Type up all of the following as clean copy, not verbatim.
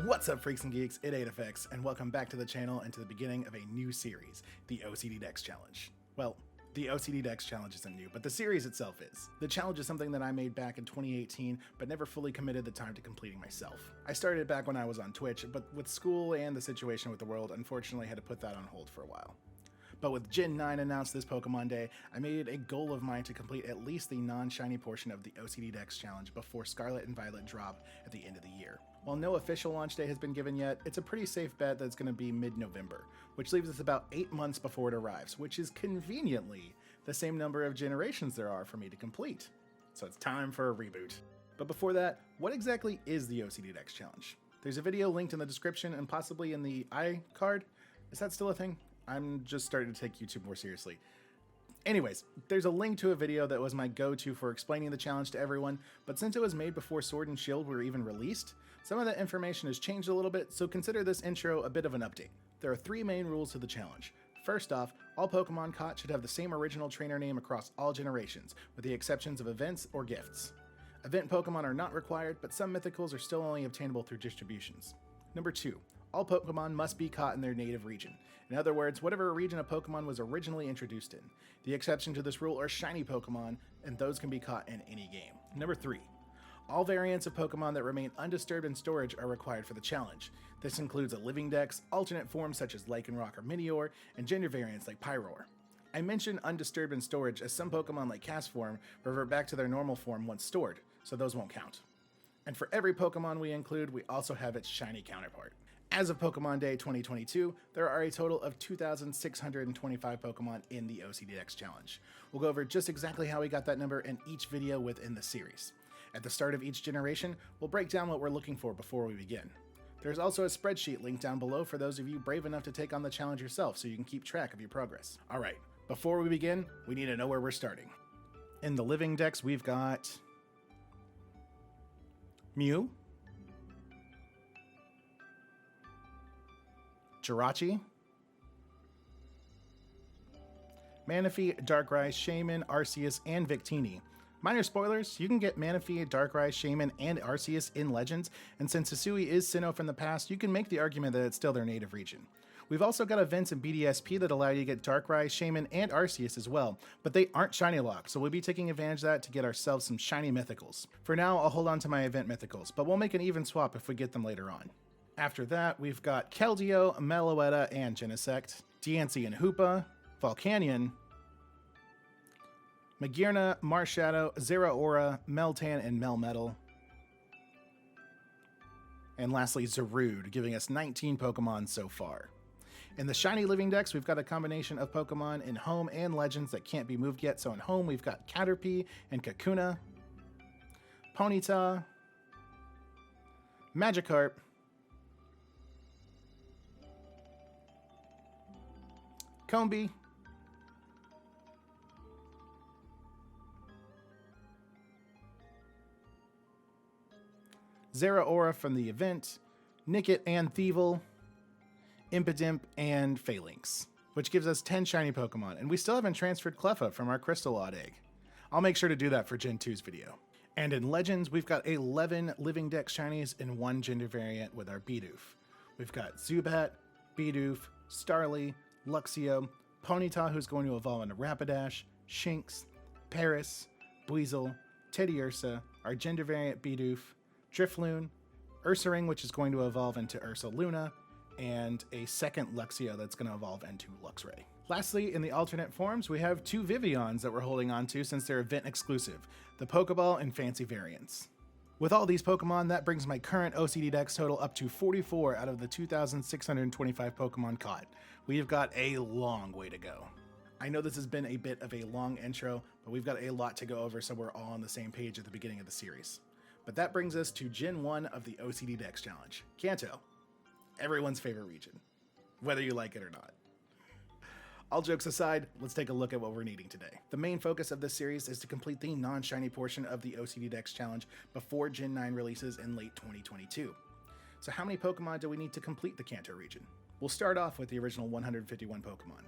What's up, freaks and geeks? It's Aedifex, and welcome back to the channel and to the beginning of a new series, the OCD Dex Challenge. Well, the OCD Dex Challenge isn't new, but the series itself is. The challenge is something that I made back in 2018, but never fully committed the time to completing myself. I started it back when I was on Twitch, but with school and the situation with the world, unfortunately had to put that on hold for a while. But with Gen 9 announced this Pokemon Day, I made it a goal of mine to complete at least the non-shiny portion of the OCD Dex Challenge before Scarlet and Violet drop at the end of the year. While no official launch date has been given yet, it's a pretty safe bet that it's going to be mid-November, which leaves us about 8 months before it arrives, which is conveniently the same number of generations there are for me to complete. So it's time for a reboot. But before that, what exactly is the OCD Dex Challenge? There's a video linked in the description and possibly in the iCard. Is that still a thing? I'm just starting to take YouTube more seriously. Anyways, there's a link to a video that was my go-to for explaining the challenge to everyone, but since it was made before Sword and Shield were even released, some of that information has changed a little bit, so consider this intro a bit of an update. There are 3 main rules to the challenge. First off, all Pokemon caught should have the same original trainer name across all generations, with the exceptions of events or gifts. Event Pokemon are not required, but some mythicals are still only obtainable through distributions. Number 2. All Pokemon must be caught in their native region. In other words, whatever region a Pokemon was originally introduced in. The exception to this rule are shiny Pokemon, and those can be caught in any game. Number 3. All variants of Pokemon that remain undisturbed in storage are required for the challenge. This includes a living dex, alternate forms such as Lycanroc or Meteor, and gender variants like Pyroar. I mention undisturbed in storage as some Pokemon like Castform revert back to their normal form once stored, so those won't count. And for every Pokemon we include, we also have its shiny counterpart. As of Pokemon Day 2022, there are a total of 2,625 Pokemon in the OCD Dex Challenge. We'll go over just exactly how we got that number in each video within the series. At the start of each generation, we'll break down what we're looking for before we begin. There's also a spreadsheet linked down below for those of you brave enough to take on the challenge yourself so you can keep track of your progress. Alright, before we begin, we need to know where we're starting. In the living dex, we've got Mew, Jirachi, Manaphy, Darkrai, Shaman, Arceus, and Victini. Minor spoilers, you can get Manaphy, Darkrai, Shaman, and Arceus in Legends, and since Hisui is Sinnoh from the past, you can make the argument that it's still their native region. We've also got events in BDSP that allow you to get Darkrai, Shaman, and Arceus as well, but they aren't shiny locked, so we'll be taking advantage of that to get ourselves some shiny mythicals. For now, I'll hold on to my event mythicals, but we'll make an even swap if we get them later on. After that, we've got Keldeo, Meloetta, and Genesect, Diancie and Hoopa, Volcanion, Magearna, Marshadow, Zeraora, Meltan, and Melmetal. And lastly, Zarude, giving us 19 Pokemon so far. In the Shiny Living Dex, we've got a combination of Pokemon in Home and Legends that can't be moved yet. So in Home, we've got Caterpie and Kakuna, Ponyta, Magikarp, Combee, Zeraora from the event, Nickit and Thievul, Impidimp, and Phalanx, which gives us 10 shiny Pokemon, and we still haven't transferred Cleffa from our Crystal Odd Egg. I'll make sure to do that for Gen 2's video. And in Legends, we've got 11 Living Dex shinies in 1 gender variant with our Bidoof. We've got Zubat, Bidoof, Starly, Luxio, Ponyta, who's going to evolve into Rapidash, Shinx, Paris, Buizel, Teddiursa, our gender variant Bidoof, Drifloon, Ursaring, which is going to evolve into Ursaluna, and a second Luxio that's going to evolve into Luxray. Lastly, in the alternate forms, we have 2 Vivians that we're holding on to since they're event exclusive, the Pokeball and Fancy variants. With all these Pokemon, that brings my current OCD Dex total up to 44 out of the 2,625 Pokemon caught. We've got a long way to go. I know this has been a bit of a long intro, but we've got a lot to go over so we're all on the same page at the beginning of the series. But that brings us to Gen 1 of the OCD Dex Challenge, Kanto. Everyone's favorite region, whether you like it or not. All jokes aside, let's take a look at what we're needing today. The main focus of this series is to complete the non-shiny portion of the OCD Dex Challenge before Gen 9 releases in late 2022. So how many Pokemon do we need to complete the Kanto region? We'll start off with the original 151 Pokemon.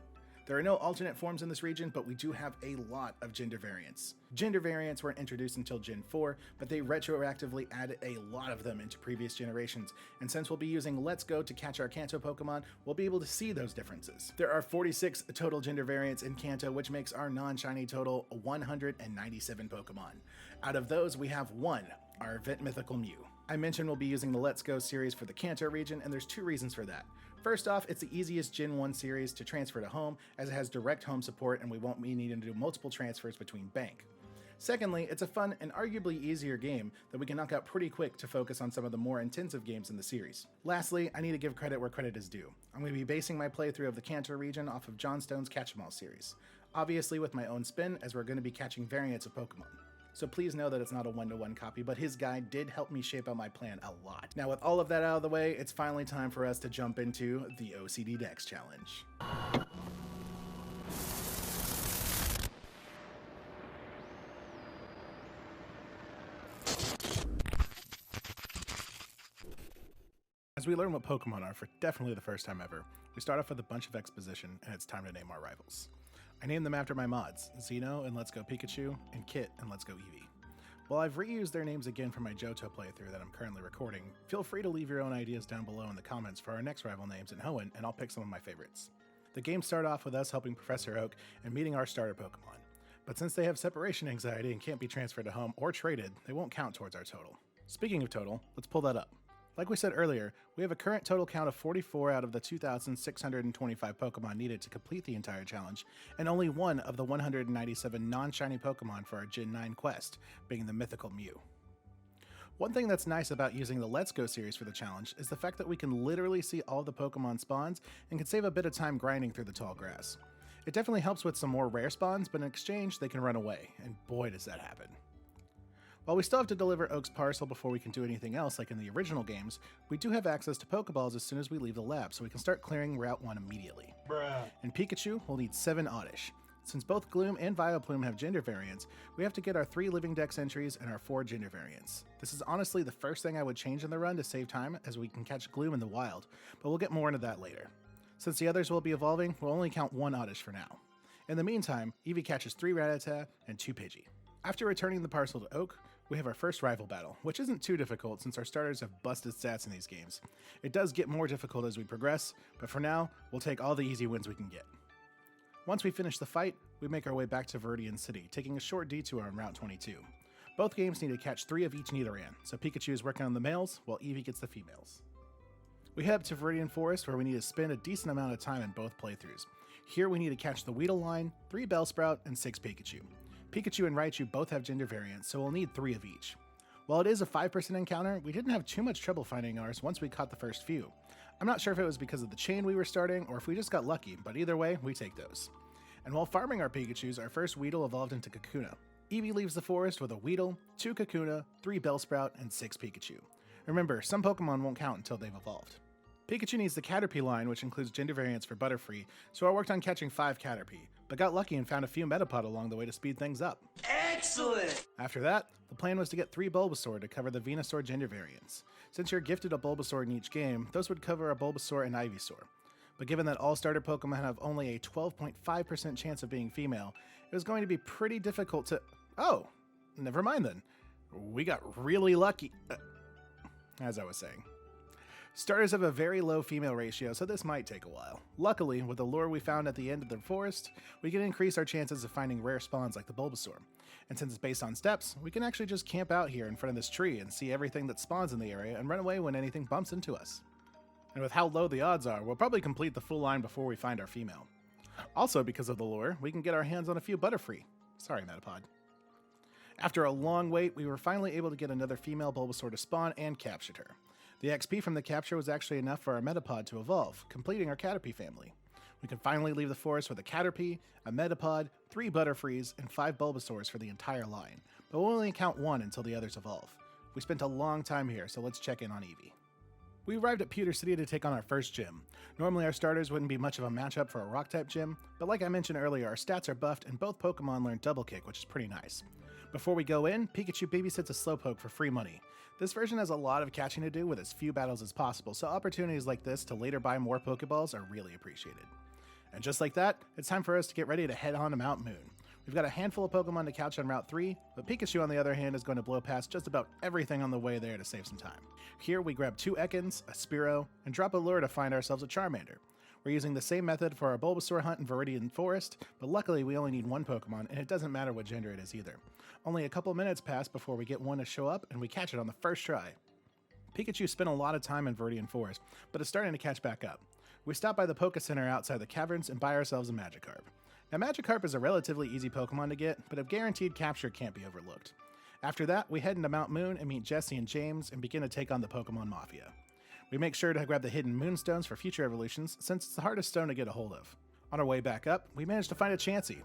There are no alternate forms in this region, but we do have a lot of gender variants. Gender variants weren't introduced until Gen 4, but they retroactively added a lot of them into previous generations, and since we'll be using Let's Go to catch our Kanto Pokemon, we'll be able to see those differences. There are 46 total gender variants in Kanto, which makes our non-shiny total 197 Pokemon. Out of those, we have one, our Event Mythical Mew. I mentioned we'll be using the Let's Go series for the Kanto region, and there's two reasons for that. First off, it's the easiest Gen 1 series to transfer to home, as it has direct home support and we won't be needing to do multiple transfers between bank. Secondly, it's a fun and arguably easier game that we can knock out pretty quick to focus on some of the more intensive games in the series. Lastly, I need to give credit where credit is due. I'm going to be basing my playthrough of the Kanto region off of Johnstone's Catch-'em-all series. Obviously with my own spin, as we're going to be catching variants of Pokemon. So please know that it's not a one-to-one copy, but his guide did help me shape out my plan a lot. Now with all of that out of the way, it's finally time for us to jump into the OCD Dex Challenge. As we learn what Pokemon are for definitely the first time ever, we start off with a bunch of exposition, and it's time to name our rivals. I named them after my mods, Xeno and Let's Go Pikachu, and Kit and Let's Go Eevee. While I've reused their names again for my Johto playthrough that I'm currently recording, feel free to leave your own ideas down below in the comments for our next rival names in Hoenn, and I'll pick some of my favorites. The game started off with us helping Professor Oak and meeting our starter Pokemon, but since they have separation anxiety and can't be transferred to home or traded, they won't count towards our total. Speaking of total, let's pull that up. Like we said earlier, we have a current total count of 44 out of the 2,625 Pokemon needed to complete the entire challenge, and only one of the 197 non-shiny Pokemon for our Gen 9 quest, being the Mythical Mew. One thing that's nice about using the Let's Go series for the challenge is the fact that we can literally see all the Pokemon spawns and can save a bit of time grinding through the tall grass. It definitely helps with some more rare spawns, but in exchange they can run away, and boy does that happen. While we still have to deliver Oak's parcel before we can do anything else like in the original games, we do have access to Pokeballs as soon as we leave the lab, so we can start clearing Route 1 immediately. And Pikachu will need 7 Oddish. Since both Gloom and Vileplume have gender variants, we have to get our 3 Living Dex entries and our 4 gender variants. This is honestly the first thing I would change in the run to save time, as we can catch Gloom in the wild, but we'll get more into that later. Since the others will be evolving, we'll only count 1 Oddish for now. In the meantime, Eevee catches 3 Rattata and 2 Pidgey. After returning the parcel to Oak, we have our first rival battle, which isn't too difficult since our starters have busted stats in these games. It does get more difficult as we progress, but for now, we'll take all the easy wins we can get. Once we finish the fight, we make our way back to Viridian City, taking a short detour on Route 22. Both games need to catch 3 of each Nidoran, so Pikachu is working on the males, while Eevee gets the females. We head up to Viridian Forest, where we need to spend a decent amount of time in both playthroughs. Here we need to catch the Weedle line, 3 Bellsprout, and 6 Pikachu. Pikachu and Raichu both have gender variants, so we'll need 3 of each. While it is a 5% encounter, we didn't have too much trouble finding ours once we caught the first few. I'm not sure if it was because of the chain we were starting or if we just got lucky, but either way, we take those. And while farming our Pikachus, our first Weedle evolved into Kakuna. Eevee leaves the forest with a Weedle, 2 Kakuna, 3 Bellsprout, and 6 Pikachu. Remember, some Pokemon won't count until they've evolved. Pikachu needs the Caterpie line, which includes gender variants for Butterfree, so I worked on catching 5 Caterpie, but got lucky and found a few Metapod along the way to speed things up. Excellent! After that, the plan was to get 3 Bulbasaur to cover the Venusaur gender variants. Since you're gifted a Bulbasaur in each game, those would cover a Bulbasaur and Ivysaur. But given that all starter Pokemon have only a 12.5% chance of being female, it was going to be pretty difficult to... Oh, never mind then. We got really lucky. As I was saying. Starters have a very low female ratio, so this might take a while. Luckily, with the lure we found at the end of the forest, we can increase our chances of finding rare spawns like the Bulbasaur. And since it's based on steps, we can actually just camp out here in front of this tree and see everything that spawns in the area and run away when anything bumps into us. And with how low the odds are, we'll probably complete the full line before we find our female. Also, because of the lure, we can get our hands on a few Butterfree. Sorry, Metapod. After a long wait, we were finally able to get another female Bulbasaur to spawn and captured her. The XP from the capture was actually enough for our Metapod to evolve, completing our Caterpie family. We can finally leave the forest with a Caterpie, a Metapod, 3 Butterfrees, and 5 Bulbasaurs for the entire line, but we'll only count 1 until the others evolve. We spent a long time here, so let's check in on Eevee. We arrived at Pewter City to take on our first gym. Normally our starters wouldn't be much of a matchup for a Rock-type gym, but like I mentioned earlier, our stats are buffed and both Pokemon learn Double Kick, which is pretty nice. Before we go in, Pikachu babysits a Slowpoke for free money. This version has a lot of catching to do with as few battles as possible, so opportunities like this to later buy more Pokeballs are really appreciated. And just like that, it's time for us to get ready to head on to Mount Moon. We've got a handful of Pokemon to catch on Route 3, but Pikachu on the other hand is going to blow past just about everything on the way there to save some time. Here we grab 2 Ekans, a Spearow, and drop a lure to find ourselves a Charmander. We're using the same method for our Bulbasaur hunt in Viridian Forest, but luckily we only need 1 Pokemon and it doesn't matter what gender it is either. Only a couple minutes pass before we get one to show up and we catch it on the first try. Pikachu spent a lot of time in Viridian Forest, but it's starting to catch back up. We stop by the Poké Center outside the caverns and buy ourselves a Magikarp. Now Magikarp is a relatively easy Pokemon to get, but a guaranteed capture can't be overlooked. After that, we head into Mount Moon and meet Jesse and James and begin to take on the Pokemon Mafia. We make sure to grab the hidden Moonstones for future evolutions, since it's the hardest stone to get a hold of. On our way back up, we managed to find a Chansey.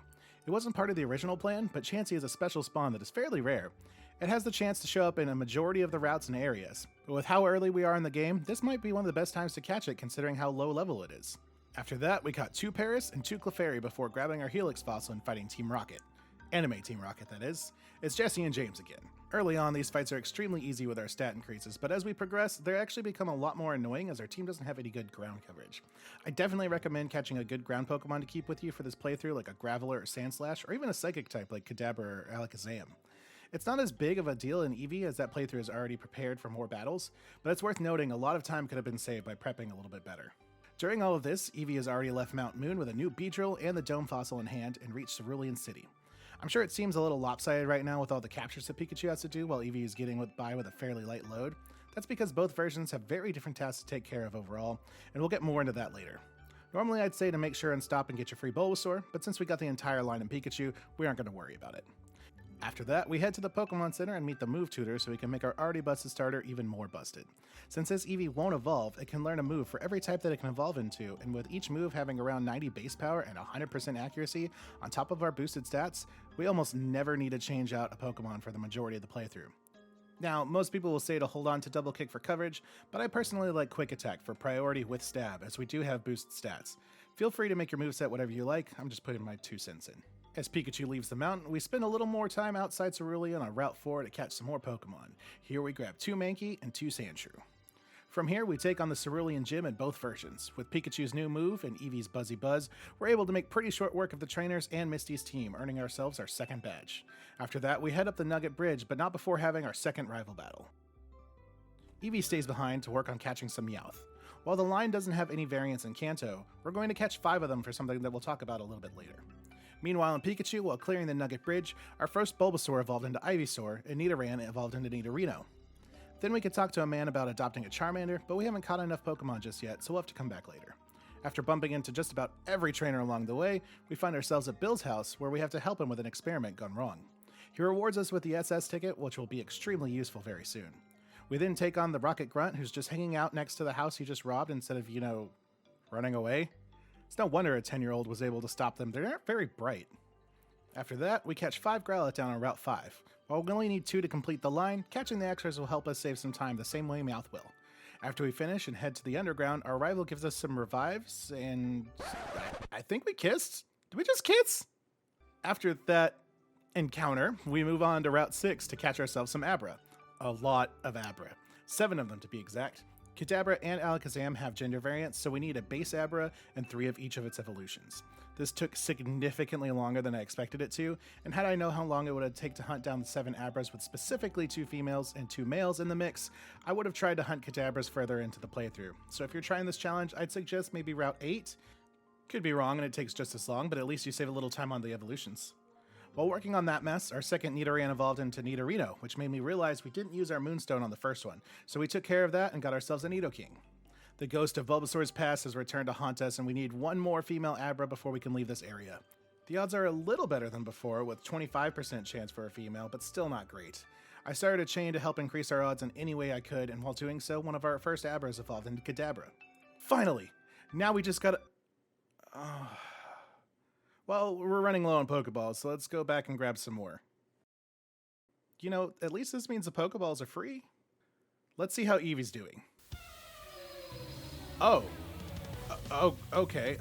It wasn't part of the original plan, but Chansey is a special spawn that is fairly rare. It has the chance to show up in a majority of the routes and areas, but with how early we are in the game, this might be one of the best times to catch it considering how low level it is. After that, we caught 2 Paras and 2 Clefairy before grabbing our Helix fossil and fighting Team Rocket. Anime Team Rocket, that is. It's Jesse and James again. Early on, these fights are extremely easy with our stat increases, but as we progress, they actually become a lot more annoying as our team doesn't have any good ground coverage. I definitely recommend catching a good ground Pokemon to keep with you for this playthrough, like a Graveler or Sandslash, or even a Psychic type like Kadabra or Alakazam. It's not as big of a deal in Eevee as that playthrough is already prepared for more battles, but it's worth noting a lot of time could have been saved by prepping a little bit better. During all of this, Eevee has already left Mount Moon with a new Beedrill and the Dome Fossil in hand and reached Cerulean City. I'm sure it seems a little lopsided right now with all the captures that Pikachu has to do while Eevee is getting by with a fairly light load. That's because both versions have very different tasks to take care of overall, and we'll get more into that later. Normally I'd say to make sure and stop and get your free Bulbasaur, but since we got the entire line in Pikachu, we aren't going to worry about it. After that, we head to the Pokemon Center and meet the Move Tutor so we can make our already busted starter even more busted. Since this Eevee won't evolve, it can learn a move for every type that it can evolve into, and with each move having around 90 base power and 100% accuracy on top of our boosted stats, we almost never need to change out a Pokemon for the majority of the playthrough. Now, most people will say to hold on to Double Kick for coverage, but I personally like Quick Attack for priority with Stab, as we do have boosted stats. Feel free to make your moveset whatever you like, I'm just putting my 2 cents in. As Pikachu leaves the mountain, we spend a little more time outside Cerulean on Route 4 to catch some more Pokemon. Here we grab 2 Mankey and 2 Sandshrew. From here, we take on the Cerulean Gym in both versions. With Pikachu's new move and Eevee's Buzzy Buzz, we're able to make pretty short work of the trainers and Misty's team, earning ourselves our 2nd badge. After that, we head up the Nugget Bridge, but not before having our 2nd rival battle. Eevee stays behind to work on catching some Meowth. While the line doesn't have any variants in Kanto, we're going to catch 5 of them for something that we'll talk about a little bit later. Meanwhile in Pikachu, while clearing the Nugget Bridge, our first Bulbasaur evolved into Ivysaur, and Nidoran evolved into Nidorino. Then we could talk to a man about adopting a Charmander, but we haven't caught enough Pokemon just yet, so we'll have to come back later. After bumping into just about every trainer along the way, we find ourselves at Bill's house, where we have to help him with an experiment gone wrong. He rewards us with the SS ticket, which will be extremely useful very soon. We then take on the Rocket Grunt, who's just hanging out next to the house he just robbed instead of, running away. It's no wonder a 10-year-old was able to stop them. They aren't very bright. After that, we catch 5 Growlithe down on Route 5. While we only need 2 to complete the line, catching the extras will help us save some time the same way Meowth will. After we finish and head to the underground, our rival gives us some revives, and I think we kissed? Did we just kiss? After that encounter, we move on to Route 6 to catch ourselves some Abra. A lot of Abra. 7 of them to be exact. Kadabra and Alakazam have gender variants, so we need a base Abra and 3 of each of its evolutions. This took significantly longer than I expected it to, and had I known how long it would take to hunt down the 7 Abras with specifically 2 females and 2 males in the mix, I would have tried to hunt Kadabras further into the playthrough. So if you're trying this challenge, I'd suggest maybe Route 8. Could be wrong and it takes just as long, but at least you save a little time on the evolutions. While working on that mess, our 2nd Nidoran evolved into Nidorino, which made me realize we didn't use our Moonstone on the first one, so we took care of that and got ourselves a Nidoking. The ghost of Bulbasaur's past has returned to haunt us, and we need 1 more female Abra before we can leave this area. The odds are a little better than before, with 25% chance for a female, but still not great. I started a chain to help increase our odds in any way I could, and while doing so, one of our first Abras evolved into Kadabra. Finally! Now we just gotta... Well, we're running low on Pokeballs, so let's go back and grab some more. At least this means the Pokeballs are free. Let's see how Eevee's doing. Oh, okay.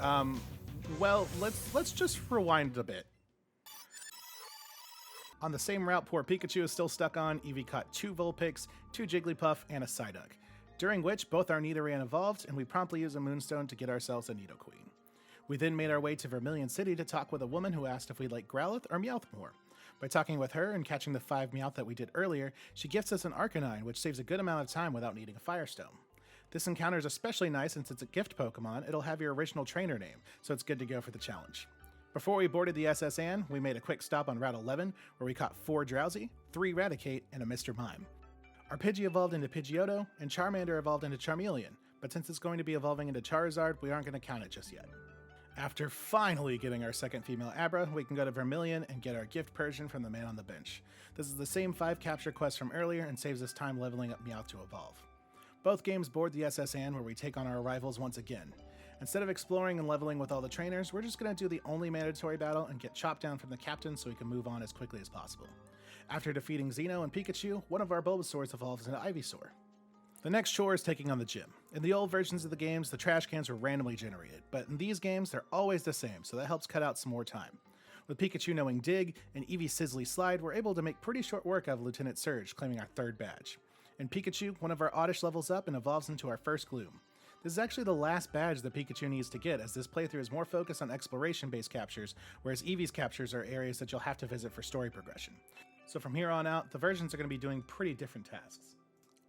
Well, let's just rewind a bit. On the same route poor Pikachu is still stuck on, Eevee caught 2 Vulpix, 2 Jigglypuff, and a Psyduck, during which both our Nidoran evolved, and we promptly used a Moonstone to get ourselves a Nidoqueen. We then made our way to Vermilion City to talk with a woman who asked if we like Growlithe or Meowth more. By talking with her and catching the 5 Meowth that we did earlier, she gifts us an Arcanine, which saves a good amount of time without needing a Firestone. This encounter is especially nice since it's a gift Pokemon, it'll have your original trainer name, so it's good to go for the challenge. Before we boarded the SS Anne, we made a quick stop on Route 11, where we caught 4 Drowsy, 3 Raticate, and a Mr. Mime. Our Pidgey evolved into Pidgeotto, and Charmander evolved into Charmeleon, but since it's going to be evolving into Charizard, we aren't going to count it just yet. After finally getting our second female Abra, we can go to Vermilion and get our gift Persian from the man on the bench. This is the same 5 capture quests from earlier and saves us time leveling up Meowth to evolve. Both games board the SS Anne, where we take on our rivals once again. Instead of exploring and leveling with all the trainers, we're just going to do the only mandatory battle and get chopped down from the captain so we can move on as quickly as possible. After defeating Xeno and Pikachu, one of our Bulbasaurs evolves into Ivysaur. The next chore is taking on the gym. In the old versions of the games, the trash cans were randomly generated, but in these games, they're always the same, so that helps cut out some more time. With Pikachu knowing Dig and Eevee Sizzly Slide, we're able to make pretty short work of Lieutenant Surge, claiming our 3rd badge. In Pikachu, one of our Oddish levels up and evolves into our first Gloom. This is actually the last badge that Pikachu needs to get, as this playthrough is more focused on exploration-based captures, whereas Eevee's captures are areas that you'll have to visit for story progression. So from here on out, the versions are going to be doing pretty different tasks.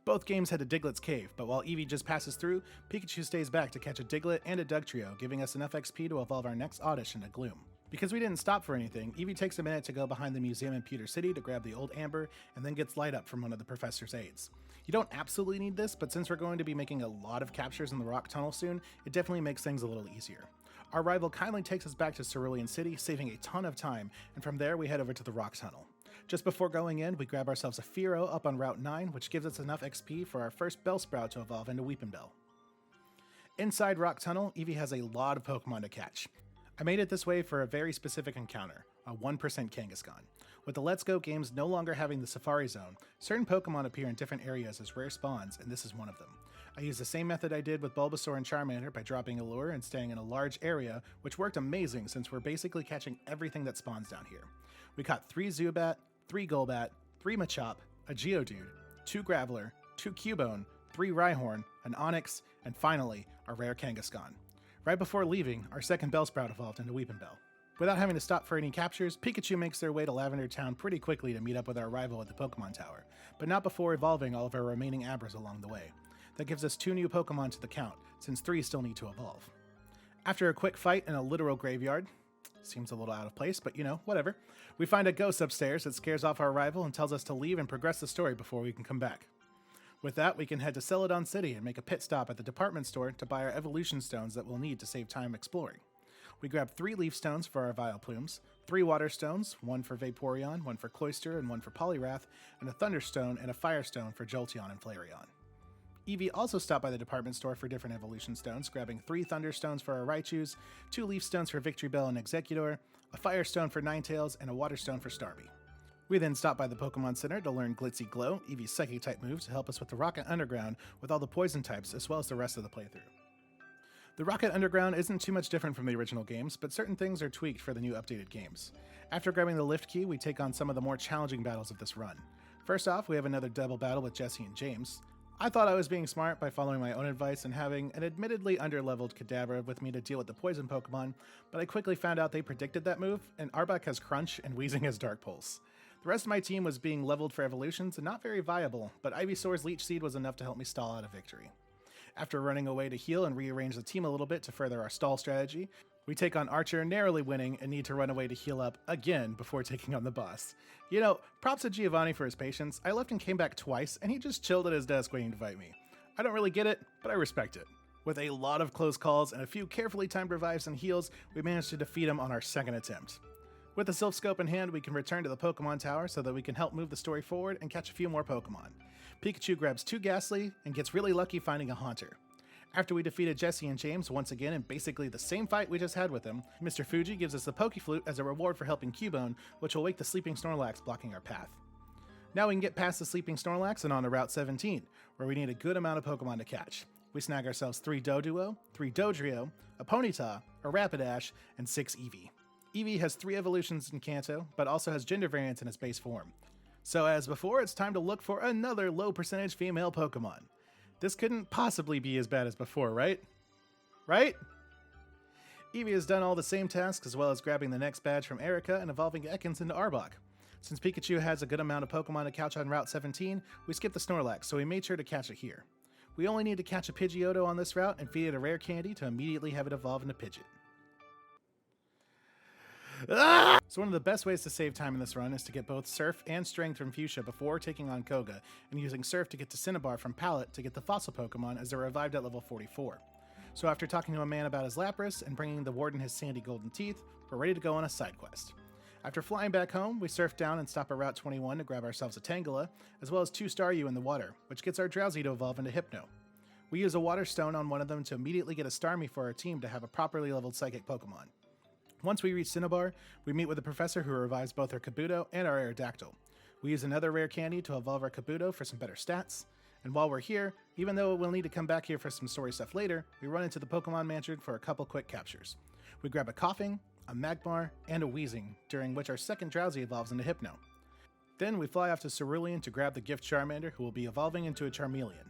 Both games head to Diglett's cave, but while Eevee just passes through, Pikachu stays back to catch a Diglett and a Dugtrio, giving us enough XP to evolve our next Oddish into Gloom. Because we didn't stop for anything, Eevee takes a minute to go behind the museum in Pewter City to grab the old Amber, and then gets Light Up from one of the professor's aides. You don't absolutely need this, but since we're going to be making a lot of captures in the Rock Tunnel soon, it definitely makes things a little easier. Our rival kindly takes us back to Cerulean City, saving a ton of time, and from there we head over to the Rock Tunnel. Just before going in, we grab ourselves a Fearow up on Route 9, which gives us enough XP for our first Bellsprout to evolve into Weepinbell. Inside Rock Tunnel, Eevee has a lot of Pokemon to catch. I made it this way for a very specific encounter, a 1% Kangaskhan. With the Let's Go games no longer having the Safari Zone, certain Pokemon appear in different areas as rare spawns, and this is one of them. I used the same method I did with Bulbasaur and Charmander by dropping a lure and staying in a large area, which worked amazing since we're basically catching everything that spawns down here. We caught 3 Zubat, 3 Golbat, 3 Machop, a Geodude, 2 Graveler, 2 Cubone, 3 Rhyhorn, an Onix, and finally, a rare Kangaskhan. Right before leaving, our second Bellsprout evolved into Weepinbell. Without having to stop for any captures, Pikachu makes their way to Lavender Town pretty quickly to meet up with our rival at the Pokemon Tower, but not before evolving all of our remaining Abras along the way. That gives us 2 new Pokemon to the count, since 3 still need to evolve. After a quick fight in a literal graveyard, seems a little out of place, but you know, whatever, we find a ghost upstairs that scares off our rival and tells us to leave and progress the story before we can come back. With that, we can head to Celadon City and make a pit stop at the department store to buy our evolution stones that we'll need to save time exploring. We grab 3 leaf stones for our Vileplumes, 3 water stones, 1 for Vaporeon, 1 for Cloyster, and 1 for Poliwrath, and a Thunderstone and a Firestone for Jolteon and Flareon. Eevee also stopped by the department store for different evolution stones, grabbing 3 Thunderstones for our Raichus, 2 leaf stones for Victreebel and Exeggutor, a Firestone for Ninetales, and a Water Stone for Starmie. We then stopped by the Pokemon Center to learn Glitzy Glow, Eevee's Psychic-type move, to help us with the Rocket Underground with all the poison types as well as the rest of the playthrough. The Rocket Underground isn't too much different from the original games, but certain things are tweaked for the new updated games. After grabbing the Lift Key, we take on some of the more challenging battles of this run. First off, we have another double battle with Jesse and James. I thought I was being smart by following my own advice and having an admittedly underleveled Kadabra with me to deal with the poison Pokemon, but I quickly found out they predicted that move, and Arbok has Crunch and Weezing has Dark Pulse. The rest of my team was being leveled for evolutions and not very viable, but Ivysaur's Leech Seed was enough to help me stall out a victory. After running away to heal and rearrange the team a little bit to further our stall strategy, we take on Archer, narrowly winning, and need to run away to heal up again before taking on the boss. You know, props to Giovanni for his patience. I left and came back twice, and he just chilled at his desk waiting to fight me. I don't really get it, but I respect it. With a lot of close calls and a few carefully timed revives and heals, we managed to defeat him on our second attempt. With the Silph Scope in hand, we can return to the Pokemon Tower so that we can help move the story forward and catch a few more Pokemon. Pikachu grabs 2 Ghastly and gets really lucky finding a Haunter. After we defeated Jesse and James once again in basically the same fight we just had with them, Mr. Fuji gives us the Pokeflute as a reward for helping Cubone, which will wake the sleeping Snorlax blocking our path. Now we can get past the sleeping Snorlax and on to Route 17, where we need a good amount of Pokemon to catch. We snag ourselves 3 Doduo, 3 Dodrio, a Ponyta, a Rapidash, and 6 Eevee. Eevee has 3 evolutions in Kanto, but also has gender variants in its base form. So as before, it's time to look for another low percentage female Pokemon. This couldn't possibly be as bad as before, right? Right? Eevee has done all the same tasks as well as grabbing the next badge from Erica and evolving Ekans into Arbok. Since Pikachu has a good amount of Pokemon to catch on Route 17, we skipped the Snorlax, so we made sure to catch it here. We only need to catch a Pidgeotto on this route and feed it a rare candy to immediately have it evolve into Pidgeot. So one of the best ways to save time in this run is to get both Surf and Strength from Fuchsia before taking on Koga, and using Surf to get to Cinnabar from Pallet to get the fossil Pokemon as they're revived at level 44. So after talking to a man about his Lapras and bringing the Warden his sandy golden teeth, we're ready to go on a side quest. After flying back home, we surf down and stop at Route 21 to grab ourselves a Tangela, as well as 2 Staryu in the water, which gets our Drowsy to evolve into Hypno. We use a Water Stone on one of them to immediately get a Starmie for our team to have a properly leveled Psychic Pokemon. Once we reach Cinnabar, we meet with the professor who revives both our Kabuto and our Aerodactyl. We use another rare candy to evolve our Kabuto for some better stats, and while we're here, even though we'll need to come back here for some story stuff later, we run into the Pokemon Mansion for a couple quick captures. We grab a Coughing, a Magmar, and a Wheezing, during which our second Drowsy evolves into Hypno. Then we fly off to Cerulean to grab the Gift Charmander, who will be evolving into a Charmeleon,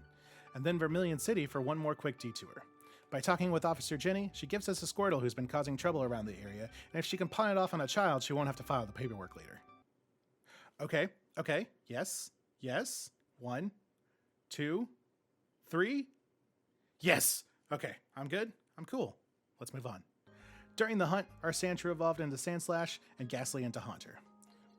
and then Vermilion City for one more quick detour. By talking with Officer Jenny, she gives us a Squirtle who's been causing trouble around the area, and if she can pawn it off on a child, she won't have to file the paperwork later. Okay, yes, 1, 2, 3, yes! Okay, I'm good, I'm cool. Let's move on. During the hunt, our Sandshrew evolved into Sandslash and Ghastly into Haunter.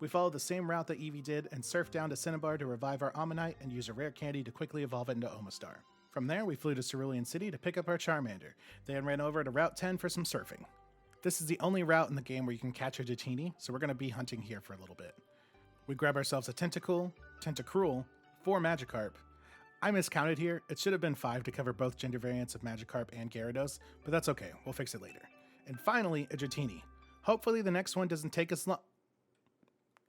We followed the same route that Eevee did and surfed down to Cinnabar to revive our Ammonite and use a rare candy to quickly evolve it into Omastar. From there, we flew to Cerulean City to pick up our Charmander, then ran over to Route 10 for some surfing. This is the only route in the game where you can catch a Dratini, so we're going to be hunting here for a little bit. We grab ourselves a Tentacool, Tentacruel, 4 Magikarp. I miscounted here, it should have been 5 to cover both gender variants of Magikarp and Gyarados, but that's okay, we'll fix it later. And finally, a Dratini. Hopefully the next one doesn't take us long.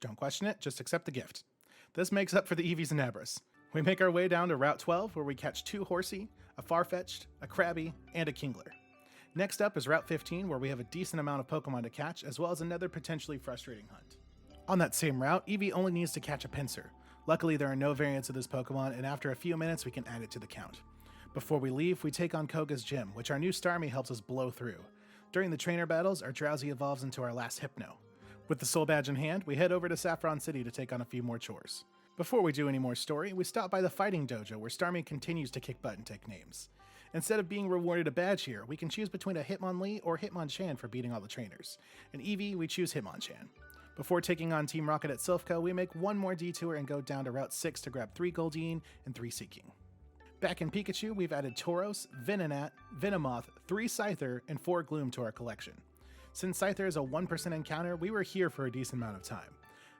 Don't question it, just accept the gift. This makes up for the Eevees and Abras. We make our way down to Route 12, where we catch 2 Horsey, a Farfetch'd, a Krabby, and a Kingler. Next up is Route 15, where we have a decent amount of Pokemon to catch, as well as another potentially frustrating hunt. On that same route, Eevee only needs to catch a Pinsir. Luckily, there are no variants of this Pokemon, and after a few minutes, we can add it to the count. Before we leave, we take on Koga's gym, which our new Starmie helps us blow through. During the trainer battles, our Drowsy evolves into our last Hypno. With the Soul Badge in hand, we head over to Saffron City to take on a few more chores. Before we do any more story, we stop by the Fighting Dojo, where Starmie continues to kick butt and take names. Instead of being rewarded a badge here, we can choose between a Hitmonlee or Hitmonchan for beating all the trainers. In Eevee, we choose Hitmonchan. Before taking on Team Rocket at Silphco, we make one more detour and go down to Route 6 to grab 3 Goldeen and 3 Seeking. Back in Pikachu, we've added Tauros, Venonat, Venomoth, 3 Scyther, and 4 Gloom to our collection. Since Scyther is a 1% encounter, we were here for a decent amount of time.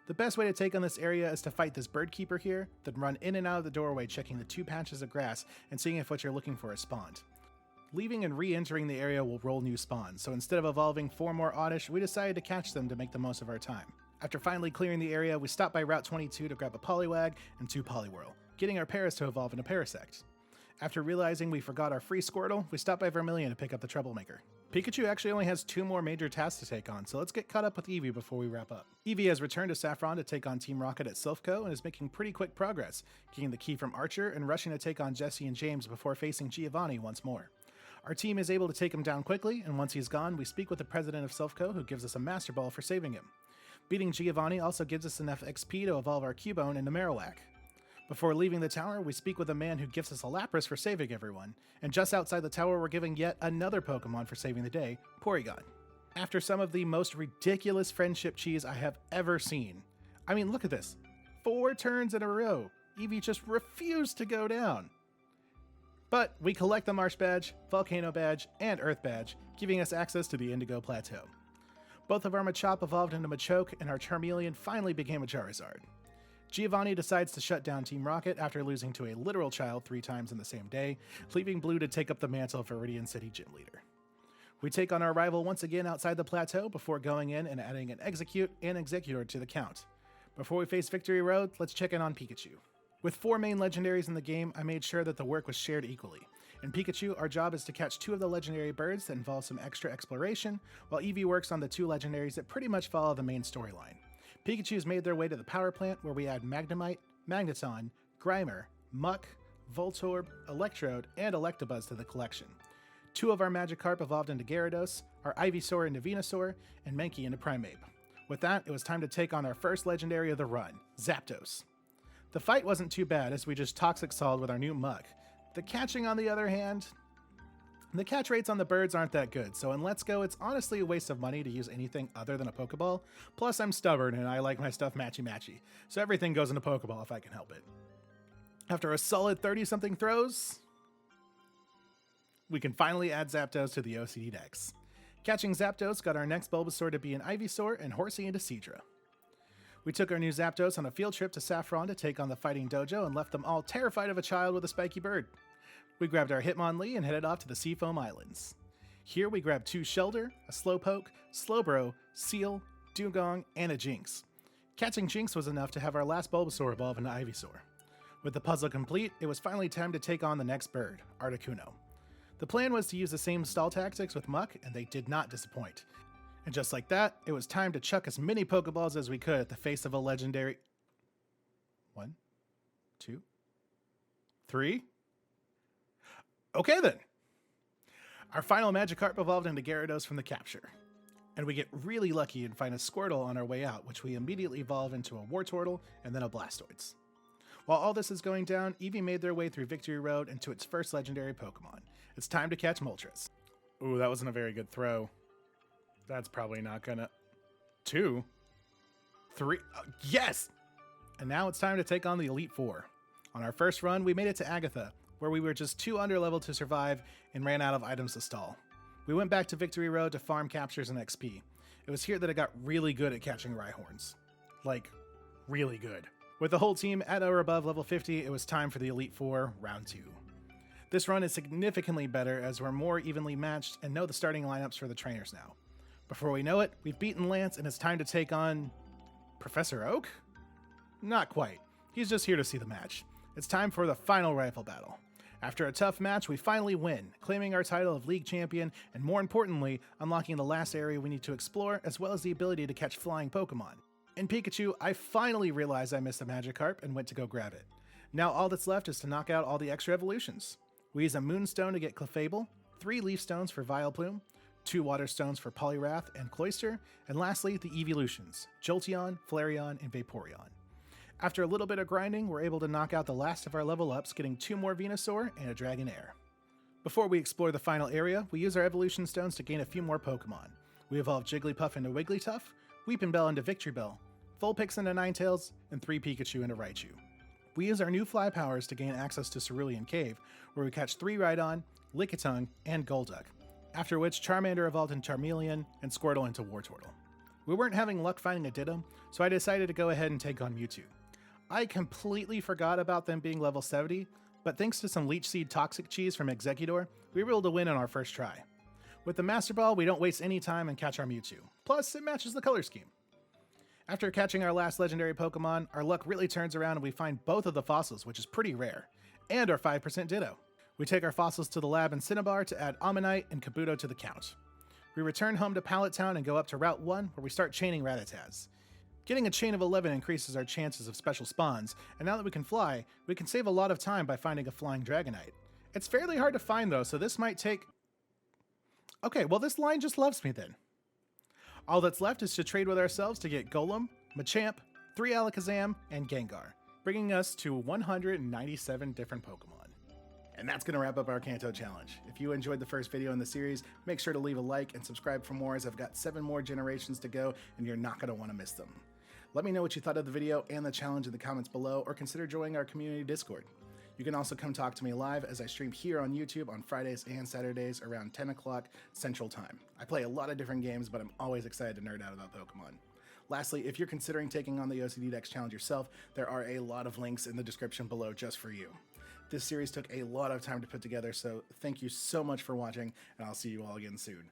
The best way to take on this area is to fight this bird keeper here, then run in and out of the doorway checking the 2 patches of grass and seeing if what you're looking for is spawned. Leaving and re-entering the area will roll new spawns, so instead of evolving 4 more Oddish, we decided to catch them to make the most of our time. After finally clearing the area, we stopped by Route 22 to grab a Poliwag and 2 Poliwhirl, getting our Paras to evolve into Parasect. After realizing we forgot our free Squirtle, we stopped by Vermilion to pick up the Troublemaker. Pikachu actually only has 2 more major tasks to take on, so let's get caught up with Eevee before we wrap up. Eevee has returned to Saffron to take on Team Rocket at Silphco and is making pretty quick progress, getting the key from Archer and rushing to take on Jesse and James before facing Giovanni once more. Our team is able to take him down quickly, and once he's gone, we speak with the president of Silphco, who gives us a Master Ball for saving him. Beating Giovanni also gives us enough XP to evolve our Cubone into Marowak. Before leaving the tower, we speak with a man who gives us a Lapras for saving everyone, and just outside the tower we're giving yet another Pokemon for saving the day, Porygon. After some of the most ridiculous friendship cheese I have ever seen. I mean, look at this. 4 turns in a row. Eevee just refused to go down. But we collect the Marsh Badge, Volcano Badge, and Earth Badge, giving us access to the Indigo Plateau. Both of our Machop evolved into Machoke, and our Charmeleon finally became a Charizard. Giovanni decides to shut down Team Rocket after losing to a literal child 3 times in the same day, leaving Blue to take up the mantle of Viridian City Gym Leader. We take on our rival once again outside the plateau before going in and adding an Execute and Executor to the count. Before we face Victory Road, let's check in on Pikachu. With 4 main legendaries in the game, I made sure that the work was shared equally. In Pikachu, our job is to catch 2 of the legendary birds that involve some extra exploration, while Eevee works on the 2 legendaries that pretty much follow the main storyline. Pikachu's made their way to the power plant, where we add Magnemite, Magneton, Grimer, Muck, Voltorb, Electrode, and Electabuzz to the collection. 2 of our Magikarp evolved into Gyarados, our Ivysaur into Venusaur, and Mankey into Primeape. With that, it was time to take on our first legendary of the run, Zapdos. The fight wasn't too bad as we just Toxic Sawed with our new Muk. The catching, on the other hand, the catch rates on the birds aren't that good, so in Let's Go, it's honestly a waste of money to use anything other than a Pokeball. Plus, I'm stubborn and I like my stuff matchy-matchy, so everything goes in a Pokeball if I can help it. After a solid 30-something throws, we can finally add Zapdos to the OCD Dex. Catching Zapdos got our next Bulbasaur to be an Ivysaur and Horsey into Seadra. We took our new Zapdos on a field trip to Saffron to take on the Fighting Dojo and left them all terrified of a child with a spiky bird. We grabbed our Hitmonlee and headed off to the Seafoam Islands. Here we grabbed 2 Shelder, a Slowpoke, Slowbro, Seal, Dugong, and a Jinx. Catching Jinx was enough to have our last Bulbasaur evolve into Ivysaur. With the puzzle complete, it was finally time to take on the next bird, Articuno. The plan was to use the same stall tactics with Muk, and they did not disappoint. And just like that, it was time to chuck as many Pokeballs as we could at the face of a legendary... 1, 2, 3... Okay then! Our final Magikarp evolved into Gyarados from the capture. And we get really lucky and find a Squirtle on our way out, which we immediately evolve into a Wartortle and then a Blastoise. While all this is going down, Eevee made their way through Victory Road into its first legendary Pokemon. It's time to catch Moltres. Ooh, that wasn't a very good throw. That's probably not gonna... 2? 3? Yes! And now it's time to take on the Elite Four. On our first run, we made it to Agatha, where we were just too underleveled to survive and ran out of items to stall. We went back to Victory Road to farm captures and XP. It was here that I got really good at catching Rhyhorns. Like, really good. With the whole team at or above level 50, it was time for the Elite Four, round 2. This run is significantly better as we're more evenly matched and know the starting lineups for the trainers now. Before we know it, we've beaten Lance and it's time to take on... Professor Oak? Not quite. He's just here to see the match. It's time for the final rifle battle. After a tough match, we finally win, claiming our title of League Champion, and more importantly, unlocking the last area we need to explore, as well as the ability to catch flying Pokemon. In Pikachu, I finally realized I missed a Magikarp and went to go grab it. Now all that's left is to knock out all the extra evolutions. We use a Moonstone to get Clefable, 3 Leaf Stones for Vileplume, 2 Water Stones for Poliwrath and Cloyster, and lastly, the Evolutions, Jolteon, Flareon, and Vaporeon. After a little bit of grinding, we're able to knock out the last of our level ups, getting 2 more Venusaur and a Dragonair. Before we explore the final area, we use our Evolution Stones to gain a few more Pokemon. We evolve Jigglypuff into Wigglytuff, Weepinbell into Victreebel, Vulpix into Ninetales, and 3 Pikachu into Raichu. We use our new fly powers to gain access to Cerulean Cave, where we catch 3 Rhydon, Lickitung, and Golduck, after which Charmander evolved into Charmeleon and Squirtle into Wartortle. We weren't having luck finding a Ditto, so I decided to go ahead and take on Mewtwo. I completely forgot about them being level 70, but thanks to some Leech Seed Toxic Cheese from Exeggutor, we were able to win on our first try. With the Master Ball, we don't waste any time and catch our Mewtwo. Plus, it matches the color scheme. After catching our last legendary Pokemon, our luck really turns around and we find both of the fossils, which is pretty rare, and our 5% Ditto. We take our fossils to the lab in Cinnabar to add Ammonite and Kabuto to the count. We return home to Pallet Town and go up to Route 1, where we start chaining Rattatas. Getting a chain of 11 increases our chances of special spawns, and now that we can fly, we can save a lot of time by finding a flying Dragonite. It's fairly hard to find though, so this might take... Okay, well this line just loves me then. All that's left is to trade with ourselves to get Golem, Machamp, 3 Alakazam, and Gengar, bringing us to 197 different Pokemon. And that's going to wrap up our Kanto challenge. If you enjoyed the first video in the series, make sure to leave a like and subscribe for more, as I've got 7 more generations to go and you're not going to want to miss them. Let me know what you thought of the video and the challenge in the comments below, or consider joining our community Discord. You can also come talk to me live as I stream here on YouTube on Fridays and Saturdays around 10 o'clock Central Time. I play a lot of different games, but I'm always excited to nerd out about Pokemon. Lastly, if you're considering taking on the OCD Dex challenge yourself, there are a lot of links in the description below just for you. This series took a lot of time to put together, so thank you so much for watching, and I'll see you all again soon.